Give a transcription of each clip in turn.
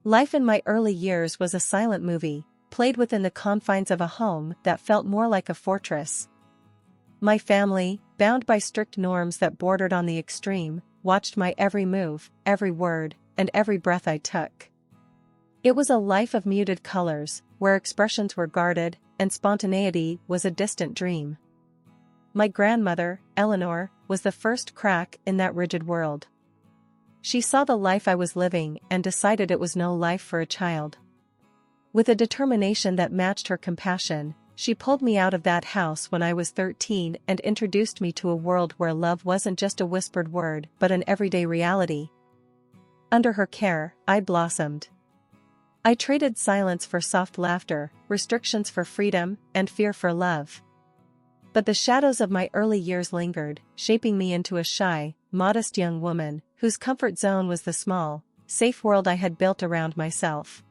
Life in my early years was a silent movie, played within the confines of a home that felt more like a fortress. My family, bound by strict norms that bordered on the extreme, watched my every move, every word, and every breath I took. It was a life of muted colors, where expressions were guarded, and spontaneity was a distant dream. My grandmother, Eleanor, was the first crack in that rigid world. She saw the life I was living and decided it was no life for a child. With a determination that matched her compassion, she pulled me out of that house when I was 13 and introduced me to a world where love wasn't just a whispered word but an everyday reality. Under her care, I blossomed. I traded silence for soft laughter, restrictions for freedom, and fear for love. But the shadows of my early years lingered, shaping me into a shy, modest young woman, whose comfort zone was the small, safe world I had built around myself.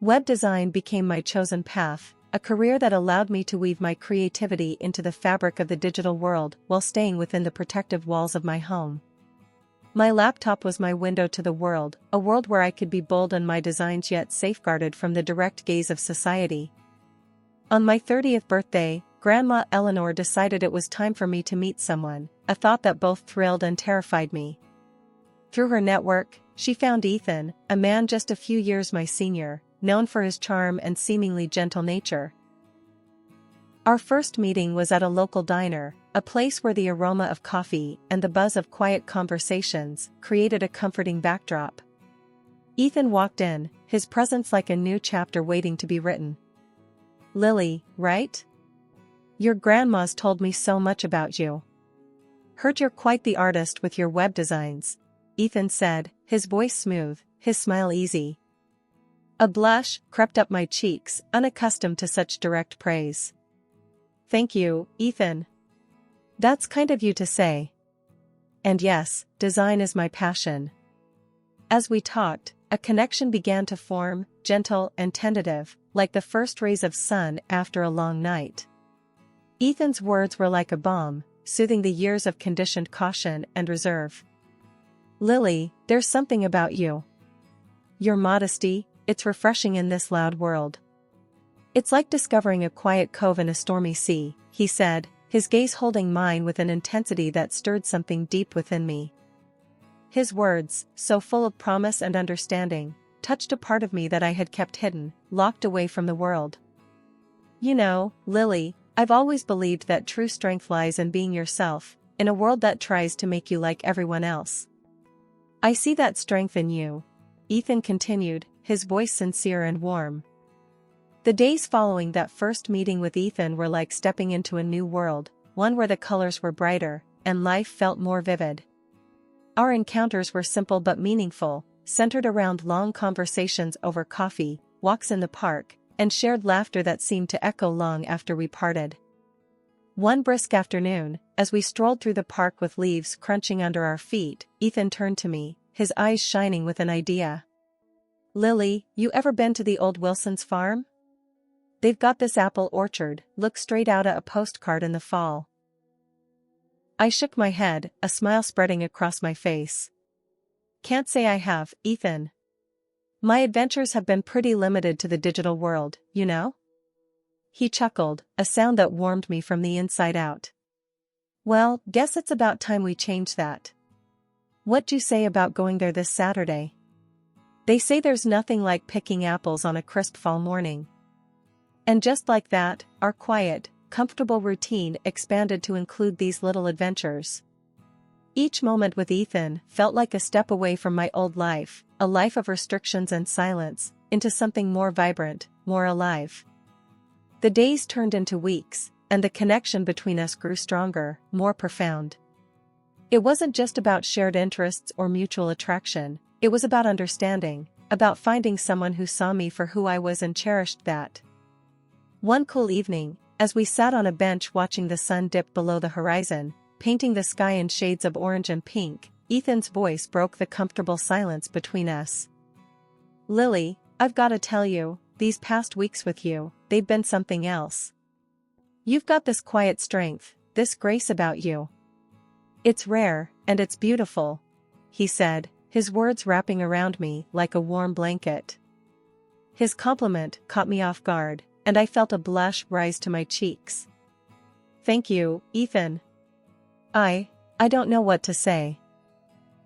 Web design became my chosen path, a career that allowed me to weave my creativity into the fabric of the digital world while staying within the protective walls of my home. My laptop was my window to the world, a world where I could be bold in my designs yet safeguarded from the direct gaze of society. On my 30th birthday, Grandma Eleanor decided it was time for me to meet someone, a thought that both thrilled and terrified me. Through her network, she found Ethan, a man just a few years my senior, known for his charm and seemingly gentle nature. Our first meeting was at a local diner, a place where the aroma of coffee and the buzz of quiet conversations created a comforting backdrop. Ethan walked in, his presence like a new chapter waiting to be written. "Lily, right? Your grandma's told me so much about you. Heard you're quite the artist with your web designs," Ethan said, his voice smooth, his smile easy. A blush crept up my cheeks, unaccustomed to such direct praise. "Thank you, Ethan. That's kind of you to say. And yes, design is my passion." As we talked, a connection began to form, gentle and tentative, like the first rays of sun after a long night. Ethan's words were like a balm, soothing the years of conditioned caution and reserve. "Lily, there's something about you. Your modesty, it's refreshing in this loud world. It's like discovering a quiet cove in a stormy sea," he said, his gaze holding mine with an intensity that stirred something deep within me. His words, so full of promise and understanding, touched a part of me that I had kept hidden, locked away from the world. "You know, Lily, I've always believed that true strength lies in being yourself, in a world that tries to make you like everyone else. I see that strength in you," Ethan continued, his voice sincere and warm. The days following that first meeting with Ethan were like stepping into a new world, one where the colors were brighter, and life felt more vivid. Our encounters were simple but meaningful, centered around long conversations over coffee, walks in the park, and shared laughter that seemed to echo long after we parted. One brisk afternoon, as we strolled through the park with leaves crunching under our feet, Ethan turned to me, his eyes shining with an idea. "Lily, you ever been to the old Wilson's farm? They've got this apple orchard, look straight out at a postcard in the fall." I shook my head, a smile spreading across my face. "Can't say I have, Ethan. My adventures have been pretty limited to the digital world, you know?" He chuckled, a sound that warmed me from the inside out. "Well, guess it's about time we change that. What'd you say about going there this Saturday? They say there's nothing like picking apples on a crisp fall morning." And just like that, our quiet, comfortable routine expanded to include these little adventures. Each moment with Ethan felt like a step away from my old life, a life of restrictions and silence, into something more vibrant, more alive. The days turned into weeks, and the connection between us grew stronger, more profound. It wasn't just about shared interests or mutual attraction, it was about understanding, about finding someone who saw me for who I was and cherished that. One cool evening, as we sat on a bench watching the sun dip below the horizon, painting the sky in shades of orange and pink, Ethan's voice broke the comfortable silence between us. "Lily, I've gotta tell you, these past weeks with you, they've been something else. You've got this quiet strength, this grace about you. It's rare, and it's beautiful," he said, his words wrapping around me like a warm blanket. His compliment caught me off guard, and I felt a blush rise to my cheeks. "Thank you, Ethan. I don't know what to say.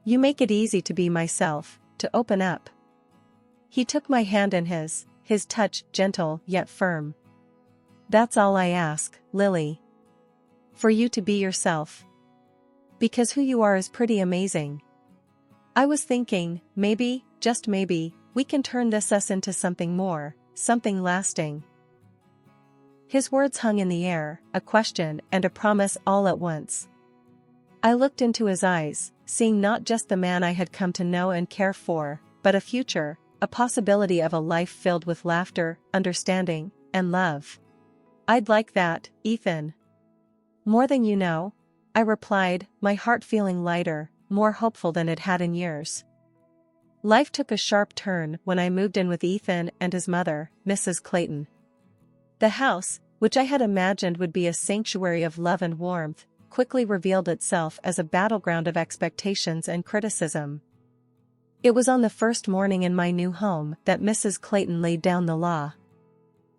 You make it easy to be myself, to open up." He took my hand in his touch gentle yet firm. "That's all I ask, Lily. For you to be yourself. Because who you are is pretty amazing. I was thinking, maybe, just maybe, we can turn us into something more, something lasting." His words hung in the air, a question and a promise all at once. I looked into his eyes, seeing not just the man I had come to know and care for, but a future, a possibility of a life filled with laughter, understanding, and love. "I'd like that, Ethan." "More than you know," I replied, my heart feeling lighter, more hopeful than it had in years. Life took a sharp turn when I moved in with Ethan and his mother, Mrs. Clayton. The house, which I had imagined would be a sanctuary of love and warmth, quickly revealed itself as a battleground of expectations and criticism. It was on the first morning in my new home that Mrs. Clayton laid down the law.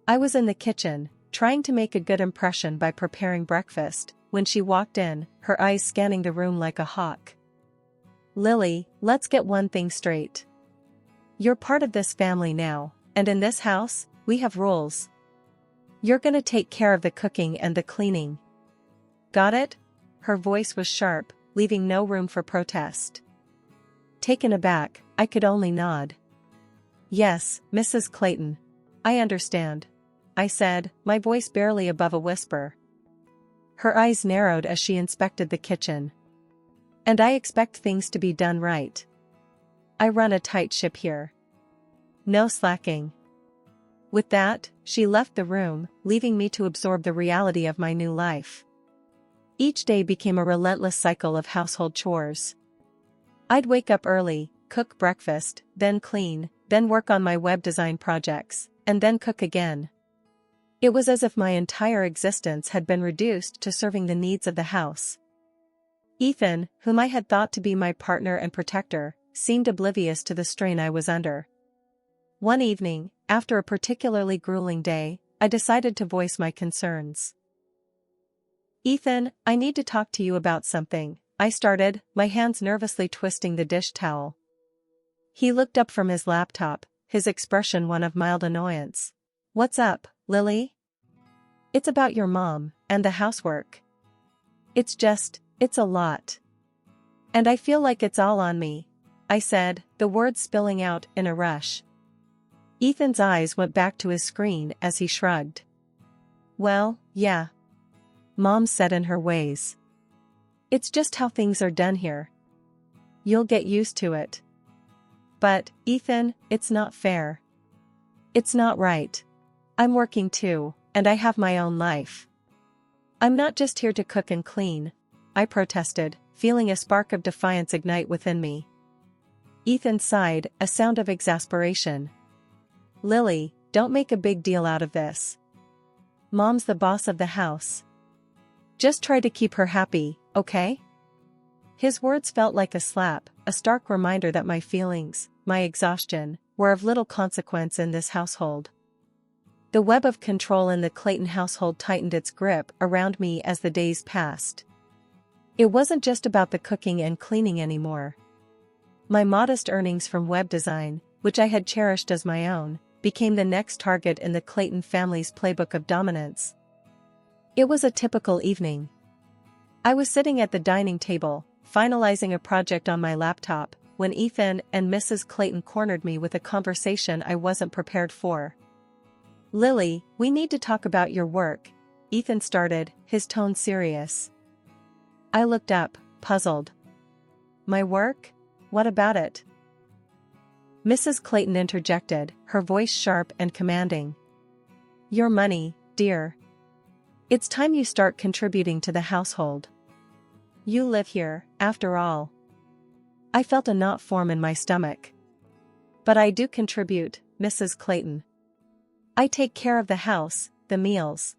I was in the kitchen, trying to make a good impression by preparing breakfast, when she walked in, her eyes scanning the room like a hawk. "Lily, let's get one thing straight. You're part of this family now, and in this house, we have rules. You're gonna take care of the cooking and the cleaning. Got it?" Her voice was sharp, leaving no room for protest. Taken aback, I could only nod. "Yes, Mrs. Clayton. I understand," I said, my voice barely above a whisper. Her eyes narrowed as she inspected the kitchen. "And I expect things to be done right. I run a tight ship here. No slacking." With that, she left the room, leaving me to absorb the reality of my new life. Each day became a relentless cycle of household chores. I'd wake up early, cook breakfast, then clean, then work on my web design projects, and then cook again. It was as if my entire existence had been reduced to serving the needs of the house. Ethan, whom I had thought to be my partner and protector, seemed oblivious to the strain I was under. One evening, after a particularly grueling day, I decided to voice my concerns. "Ethan, I need to talk to you about something," I started, my hands nervously twisting the dish towel. He looked up from his laptop, his expression one of mild annoyance. "What's up, Lily?" "It's about your mom, and the housework. It's a lot. And I feel like it's all on me," I said, the words spilling out in a rush. Ethan's eyes went back to his screen as he shrugged. "Well, yeah. Mom's set in her ways. It's just how things are done here. You'll get used to it. But, Ethan, it's not fair. It's not right. I'm working too, and I have my own life. I'm not just here to cook and clean," I protested, feeling a spark of defiance ignite within me. Ethan sighed, a sound of exasperation. "Lily, don't make a big deal out of this. Mom's the boss of the house. Just try to keep her happy, okay?" His words felt like a slap, a stark reminder that my feelings, my exhaustion, were of little consequence in this household. The web of control in the Clayton household tightened its grip around me as the days passed. It wasn't just about the cooking and cleaning anymore. My modest earnings from web design, which I had cherished as my own, became the next target in the Clayton family's playbook of dominance. It was a typical evening. I was sitting at the dining table, finalizing a project on my laptop, when Ethan and Mrs. Clayton cornered me with a conversation I wasn't prepared for. "Lily, we need to talk about your work," Ethan started, his tone serious. I looked up, puzzled. "My work? What about it?" Mrs. Clayton interjected, her voice sharp and commanding. "Your money, dear. It's time you start contributing to the household. You live here, after all." I felt a knot form in my stomach. "But I do contribute, Mrs. Clayton. I take care of the house, the meals."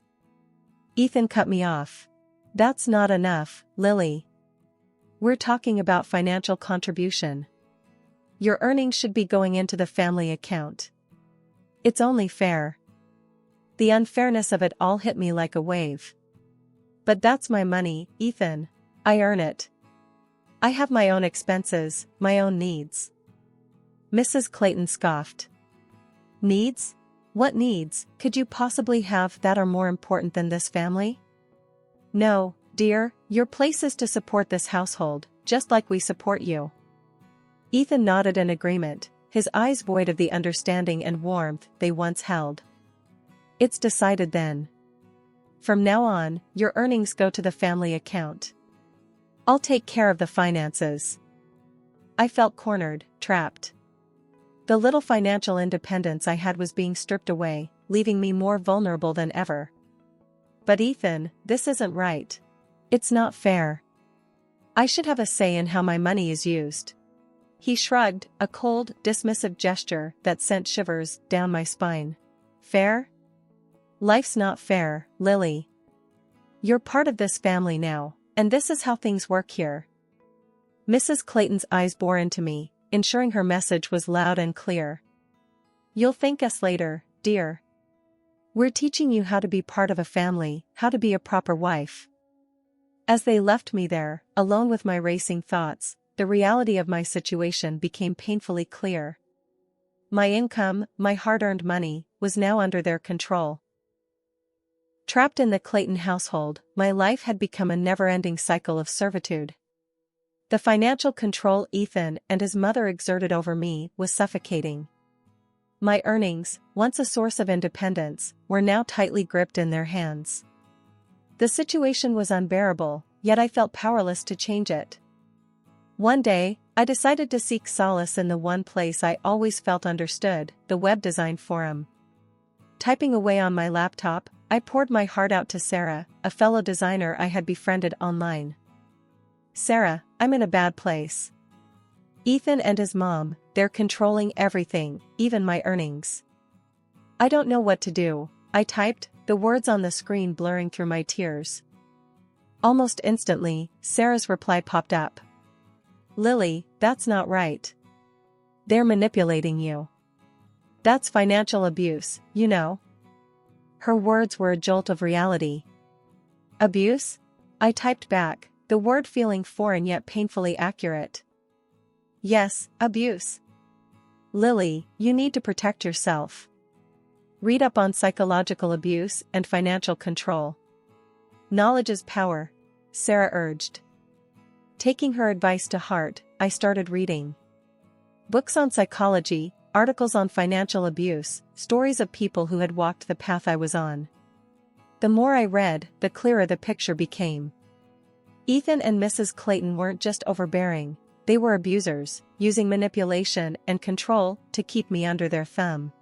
Ethan cut me off. "That's not enough, Lily. We're talking about financial contribution. Your earnings should be going into the family account. It's only fair. The unfairness of it all hit me like a wave. But that's my money, Ethan. I earn it. I have my own expenses, my own needs. Mrs. Clayton scoffed. Needs? What needs could you possibly have that are more important than this family? No, dear, your place is to support this household, just like we support you. Ethan nodded in agreement, his eyes void of the understanding and warmth they once held. It's decided then. From now on, your earnings go to the family account. I'll take care of the finances. I felt cornered, trapped. The little financial independence I had was being stripped away, leaving me more vulnerable than ever. But Ethan, this isn't right. It's not fair. I should have a say in how my money is used. He shrugged, a cold, dismissive gesture that sent shivers down my spine. Fair? Life's not fair, Lily. You're part of this family now, and this is how things work here. Mrs. Clayton's eyes bore into me, ensuring her message was loud and clear. You'll thank us later, dear. We're teaching you how to be part of a family, how to be a proper wife. As they left me there, alone with my racing thoughts, the reality of my situation became painfully clear. My income, my hard-earned money, was now under their control. Trapped in the Clayton household, my life had become a never-ending cycle of servitude. The financial control Ethan and his mother exerted over me was suffocating. My earnings, once a source of independence, were now tightly gripped in their hands. The situation was unbearable, yet I felt powerless to change it. One day, I decided to seek solace in the one place I always felt understood, the web design forum. Typing away on my laptop, I poured my heart out to Sarah, a fellow designer I had befriended online. Sarah, I'm in a bad place. Ethan and his mom, they're controlling everything, even my earnings. I don't know what to do, I typed, the words on the screen blurring through my tears. Almost instantly, Sarah's reply popped up. Lily, that's not right. They're manipulating you. That's financial abuse, you know. Her words were a jolt of reality. Abuse? I typed back, the word feeling foreign yet painfully accurate. Yes, abuse. Lily, you need to protect yourself. Read up on psychological abuse and financial control. Knowledge is power, Sarah urged. Taking her advice to heart, I started reading. Books on psychology, articles on financial abuse, stories of people who had walked the path I was on. The more I read, the clearer the picture became. Ethan and Mrs. Clayton weren't just overbearing, they were abusers, using manipulation and control to keep me under their thumb.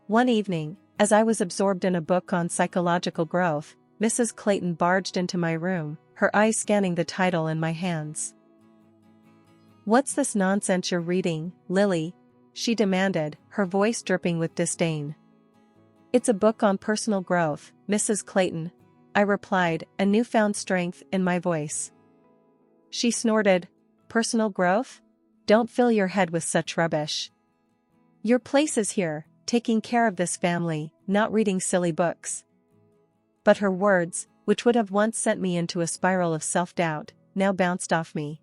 One evening, as I was absorbed in a book on psychological growth, Mrs. Clayton barged into my room, her eyes scanning the title in my hands. What's this nonsense you're reading, Lily? She demanded, her voice dripping with disdain. It's a book on personal growth, Mrs. Clayton, I replied, a newfound strength in my voice. She snorted, personal growth? Don't fill your head with such rubbish. Your place is here, taking care of this family, not reading silly books. But her words, which would have once sent me into a spiral of self-doubt, now bounced off me.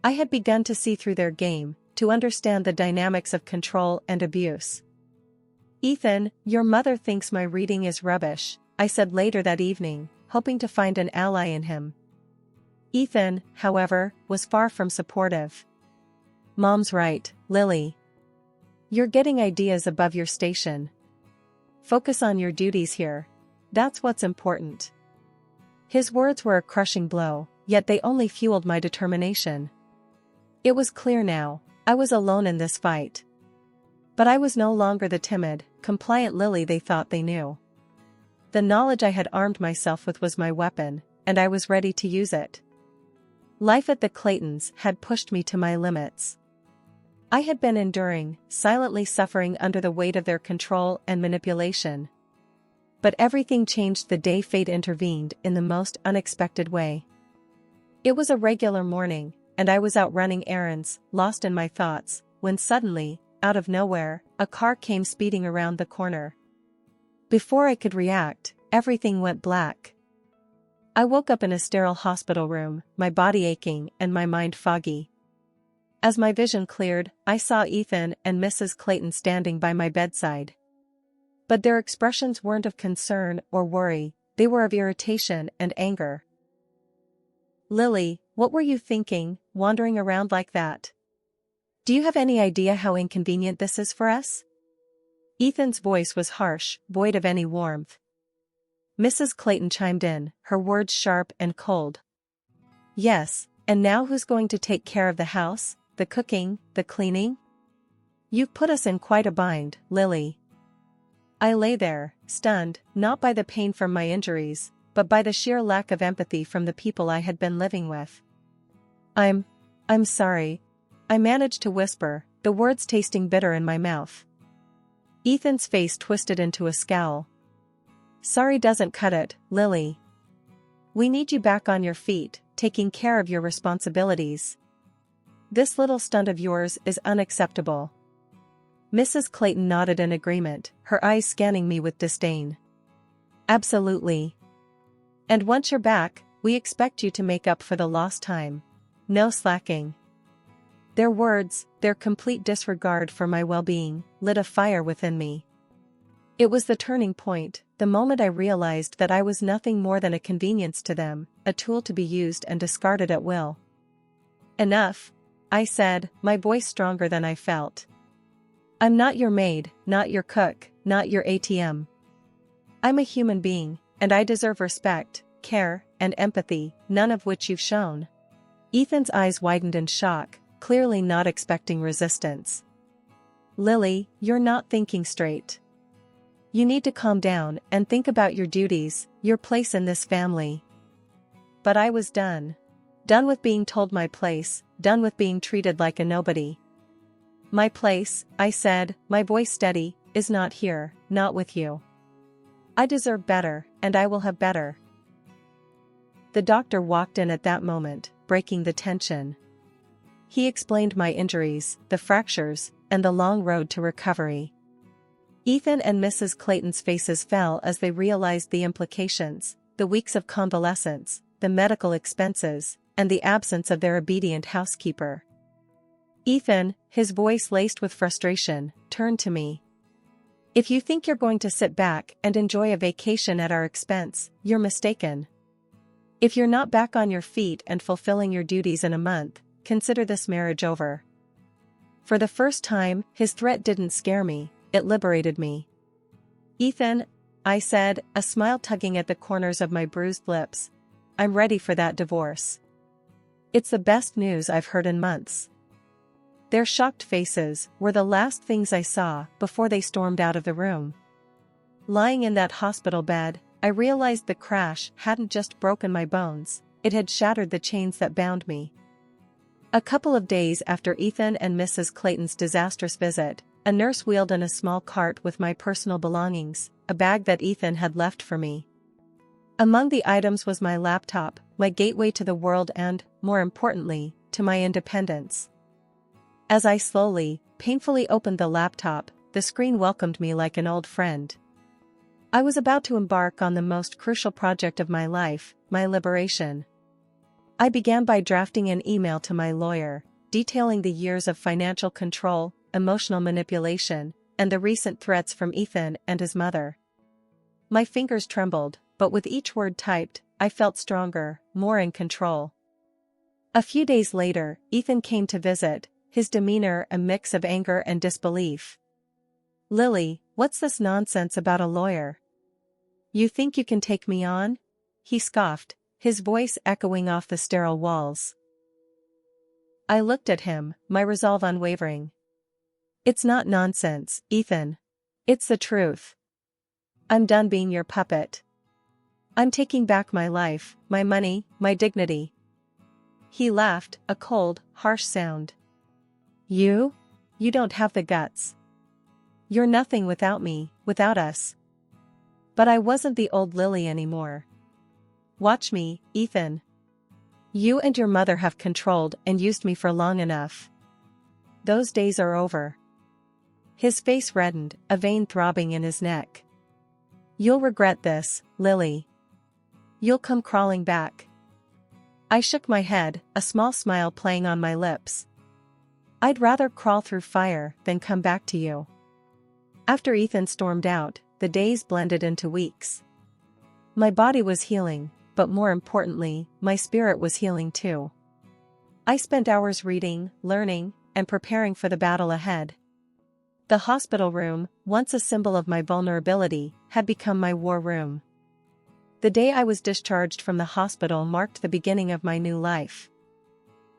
I had begun to see through their game, to understand the dynamics of control and abuse. Ethan, your mother thinks my reading is rubbish, I said later that evening, hoping to find an ally in him. Ethan, however, was far from supportive. Mom's right, Lily. You're getting ideas above your station. Focus on your duties here. That's what's important. His words were a crushing blow, yet they only fueled my determination. It was clear now, I was alone in this fight. But I was no longer the timid, compliant Lily they thought they knew. The knowledge I had armed myself with was my weapon, and I was ready to use it. Life at the Claytons had pushed me to my limits. I had been enduring, silently suffering under the weight of their control and manipulation. But everything changed the day fate intervened in the most unexpected way. It was a regular morning, and I was out running errands, lost in my thoughts, when suddenly, out of nowhere, a car came speeding around the corner. Before I could react, everything went black. I woke up in a sterile hospital room, my body aching and my mind foggy. As my vision cleared, I saw Ethan and Mrs. Clayton standing by my bedside. But their expressions weren't of concern or worry, they were of irritation and anger. "Lily, what were you thinking, wandering around like that? Do you have any idea how inconvenient this is for us?" Ethan's voice was harsh, void of any warmth. Mrs. Clayton chimed in, her words sharp and cold. "Yes, and now who's going to take care of the house, the cooking, the cleaning? You've put us in quite a bind, Lily." I lay there, stunned, not by the pain from my injuries, but by the sheer lack of empathy from the people I had been living with. I'm sorry," I managed to whisper, the words tasting bitter in my mouth. Ethan's face twisted into a scowl. "Sorry doesn't cut it, Lily. We need you back on your feet, taking care of your responsibilities. This little stunt of yours is unacceptable." Mrs. Clayton nodded in agreement, her eyes scanning me with disdain. "Absolutely. And once you're back, we expect you to make up for the lost time. No slacking." Their words, their complete disregard for my well-being, lit a fire within me. It was the turning point, the moment I realized that I was nothing more than a convenience to them, a tool to be used and discarded at will. "Enough," I said, my voice stronger than I felt. "I'm not your maid, not your cook, not your ATM. I'm a human being, and I deserve respect, care, and empathy, none of which you've shown." Ethan's eyes widened in shock, clearly not expecting resistance. "Lily, you're not thinking straight. You need to calm down and think about your duties, your place in this family." But I was done. Done with being told my place, done with being treated like a nobody. "My place," I said, my voice steady, "is not here, not with you. I deserve better, and I will have better." The doctor walked in at that moment, breaking the tension. He explained my injuries, the fractures, and the long road to recovery. Ethan and Mrs. Clayton's faces fell as they realized the implications, the weeks of convalescence, the medical expenses, and the absence of their obedient housekeeper. Ethan, his voice laced with frustration, turned to me. "If you think you're going to sit back and enjoy a vacation at our expense, you're mistaken. If you're not back on your feet and fulfilling your duties in a month, consider this marriage over." For the first time, his threat didn't scare me, it liberated me. "Ethan," I said, a smile tugging at the corners of my bruised lips, "I'm ready for that divorce. It's the best news I've heard in months." Their shocked faces were the last things I saw before they stormed out of the room. Lying in that hospital bed, I realized the crash hadn't just broken my bones, it had shattered the chains that bound me. A couple of days after Ethan and Mrs. Clayton's disastrous visit, a nurse wheeled in a small cart with my personal belongings, a bag that Ethan had left for me. Among the items was my laptop, my gateway to the world and, more importantly, to my independence. As I slowly, painfully opened the laptop, the screen welcomed me like an old friend. I was about to embark on the most crucial project of my life, my liberation. I began by drafting an email to my lawyer, detailing the years of financial control, emotional manipulation, and the recent threats from Ethan and his mother. My fingers trembled, but with each word typed, I felt stronger, more in control. A few days later, Ethan came to visit, his demeanor a mix of anger and disbelief. "Lily, what's this nonsense about a lawyer? You think you can take me on?" he scoffed, his voice echoing off the sterile walls. I looked at him, my resolve unwavering. "It's not nonsense, Ethan. It's the truth. I'm done being your puppet. I'm taking back my life, my money, my dignity." He laughed, a cold, harsh sound. You don't have the guts. You're nothing without me, without us." But I wasn't the old Lily anymore. "Watch me, Ethan. You and your mother have controlled and used me for long enough. Those days are over. His face reddened, a vein throbbing in his neck. You'll regret this, Lily. You'll come crawling back. I shook my head, a small smile playing on my lips. I'd rather crawl through fire than come back to you. After Ethan stormed out, the days blended into weeks. My body was healing, but more importantly, my spirit was healing too. I spent hours reading, learning, and preparing for the battle ahead. The hospital room, once a symbol of my vulnerability, had become my war room. The day I was discharged from the hospital marked the beginning of my new life.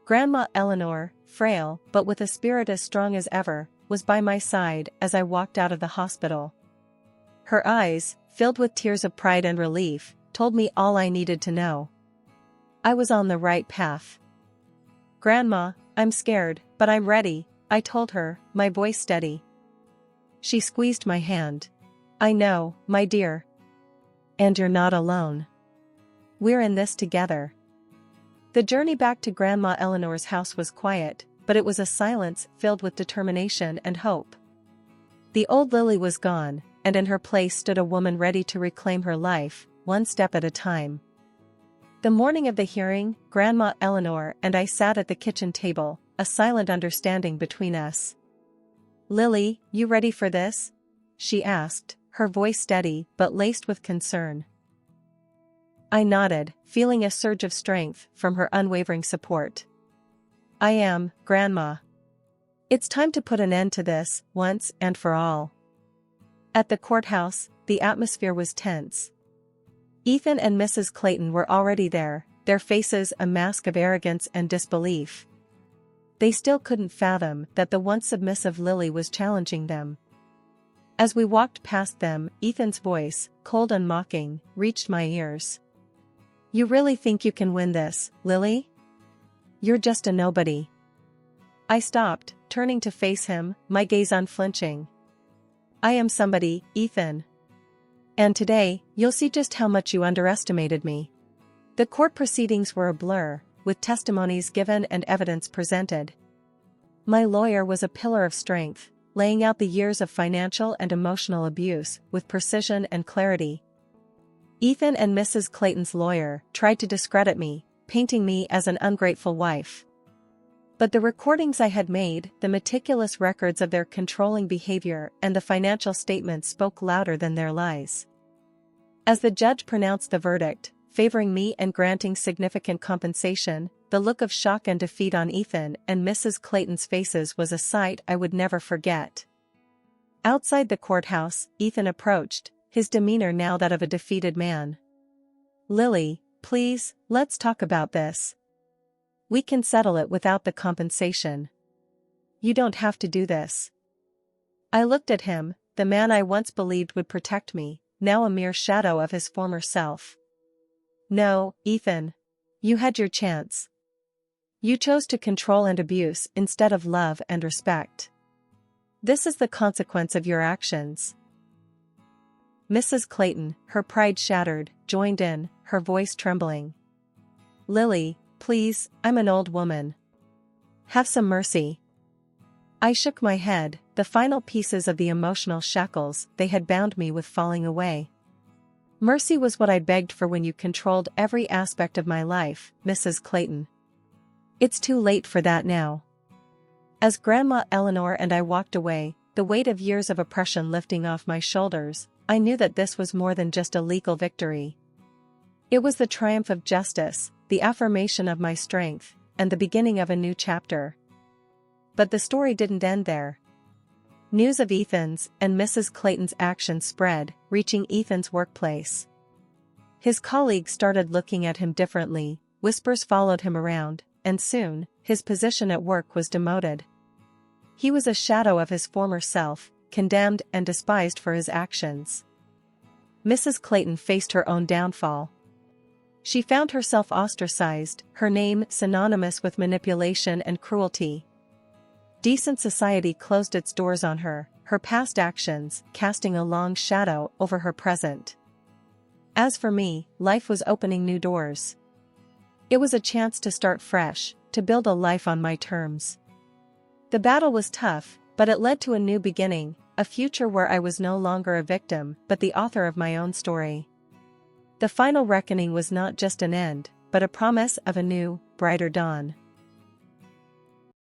Grandma Eleanor, frail but with a spirit as strong as ever, was by my side as I walked out of the hospital. Her eyes, filled with tears of pride and relief, told me all I needed to know. I was on the right path. Grandma, I'm scared, but I'm ready, I told her, my voice steady. She squeezed my hand. I know, my dear. And you're not alone. We're in this together. The journey back to Grandma Eleanor's house was quiet, but it was a silence filled with determination and hope. The old Lily was gone, and in her place stood a woman ready to reclaim her life, one step at a time. The morning of the hearing, Grandma Eleanor and I sat at the kitchen table, a silent understanding between us. Lily, you ready for this? She asked, her voice steady but laced with concern. I nodded, feeling a surge of strength from her unwavering support. I am, Grandma. It's time to put an end to this, once and for all. At the courthouse, the atmosphere was tense. Ethan and Mrs. Clayton were already there, their faces a mask of arrogance and disbelief. They still couldn't fathom that the once submissive Lily was challenging them. As we walked past them, Ethan's voice, cold and mocking, reached my ears. You really think you can win this, Lily? You're just a nobody. I stopped, turning to face him, my gaze unflinching. I am somebody, Ethan. And today, you'll see just how much you underestimated me. The court proceedings were a blur, with testimonies given and evidence presented. My lawyer was a pillar of strength, laying out the years of financial and emotional abuse with precision and clarity. Ethan and Mrs. Clayton's lawyer tried to discredit me, painting me as an ungrateful wife. But the recordings I had made, the meticulous records of their controlling behavior, and the financial statements spoke louder than their lies. As the judge pronounced the verdict, favoring me and granting significant compensation, the look of shock and defeat on Ethan and Mrs. Clayton's faces was a sight I would never forget. Outside the courthouse, Ethan approached, his demeanor now that of a defeated man. Lily, please, let's talk about this. We can settle it without the compensation. You don't have to do this. I looked at him, the man I once believed would protect me, now a mere shadow of his former self. No, Ethan. You had your chance. You chose to control and abuse instead of love and respect. This is the consequence of your actions. Mrs. Clayton, her pride shattered, joined in, her voice trembling. Lily, please, I'm an old woman. Have some mercy. I shook my head, the final pieces of the emotional shackles they had bound me with falling away. Mercy was what I begged for when you controlled every aspect of my life, Mrs. Clayton. It's too late for that now. As Grandma Eleanor and I walked away, the weight of years of oppression lifting off my shoulders, I knew that this was more than just a legal victory. It was the triumph of justice, the affirmation of my strength, and the beginning of a new chapter. But the story didn't end there. News of Ethan's and Mrs. Clayton's actions spread, reaching Ethan's workplace. His colleagues started looking at him differently, whispers followed him around, and soon, his position at work was demoted. He was a shadow of his former self, condemned and despised for his actions. Mrs. Clayton faced her own downfall. She found herself ostracized, her name synonymous with manipulation and cruelty. Decent society closed its doors on her, her past actions casting a long shadow over her present. As for me, life was opening new doors. It was a chance to start fresh, to build a life on my terms. The battle was tough, but it led to a new beginning, a future where I was no longer a victim, but the author of my own story. The final reckoning was not just an end, but a promise of a new, brighter dawn.